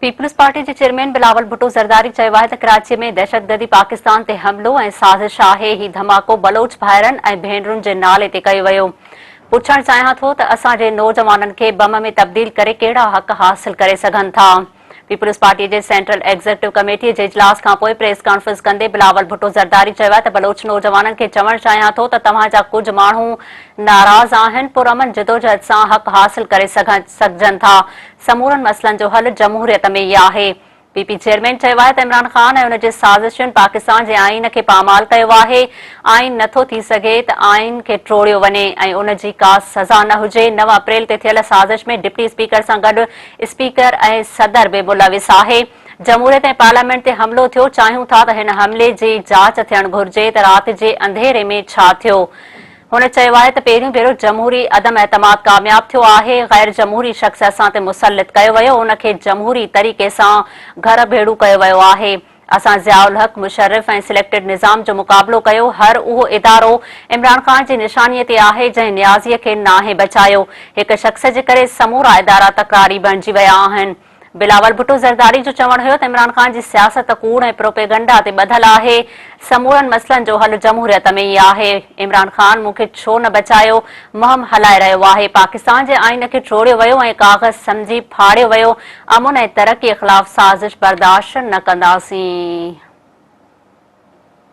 Peoples party के chairman Bilawal Bhutto Zardari चयो आहे त कराची में दहशतगर्दी पाकिस्तान ते हमलो ऐं साज़िश आहे। ही धमाको बलोच भाइरनि ऐं भेनरुनि जे नाले ते कयो वियो। पुछण चाहियां थो त असांजे नौजवाननि खे बम में तब्दील करे कहिड़ा हक़ हासिल करे सघनि था। पीपल्स पार्टी जे सेंट्रल एग्ज़ीक्यूटिव कमेटी जे इजलास खां पोइ प्रेस कॉन्फ्रेंस कंदे बिलावल भुट्टो ज़रदारी चयो आहे त बलोच नौजवाननि खे चवणु चाहियां थो त तव्हांजा कुझु माण्हू नाराज़ आहिनि, पुरअमन जिदोजहद सां हक़ हासिल करे सघजनि था। समूरनि मसइलनि जो हल जमहूरियत में ई आहे। पीपी चेयरमैन चयो आहे त इमरान ख़ान ऐं उन जे साज़िशुनि पाकिस्तान जे आइन खे पामाल कयो आहे। आइन नथो थी सघे त आइन खे टोड़ियो वञे ऐं उन जी का सज़ा न हुजे। 9 अप्रैल ते थियल साज़िश में डिप्टी स्पीकर सां गॾु स्पीकर ऐं सदर बि मुलविस आहे। जमहूरियत ऐं पार्लियामेंट ते हमलो थियो। चाहियूं था त हिन हमले जी जांच थियणु घुर्जे त राति जे अंधेरे में छा थियो। हुन चयो आहे त पहिरियों भेरो जमहूरी अदम एतमाद कामयाब थियो आहे। गैर जमहूरी शख्स असां ते मुसलित कयो वियो, उनखे जमहूरी तरीक़े सां घर भेड़ू कयो वियो आहे। असां ज़ियाउल हक़, मुशर्रफ ऐं सिलेक्टेड निज़ाम जो मुक़ाबिलो कयो। हर उहो इदारो इमरान ख़ान जी निशानीअ ते आहे जंहिं न्याज़ीअ खे नाहे बचायो। हिक शख्स जे करे समूरा इदारा तकरारी बणिजी विया आहिनि। बिलावल भुट्टो ज़रदारी जो चवणु हुयो त इमरान ख़ान जी सियासत कूड़ ऐं प्रोपेगंडा ते ॿधल आहे। समूरनि मसइलनि जो हल जमहूरियत में ई आहे। इमरान ख़ान मूंखे छो न बचायो मुहिम हलाए रहियो आहे। पाकिस्तान जे आइन खे टोड़ियो वियो ऐं काग़ज़ समझी फाड़ियो वियो। अमुन ऐं तरक़ीअ ख़िलाफ़ साज़िश बर्दाश्त न कंदासीं।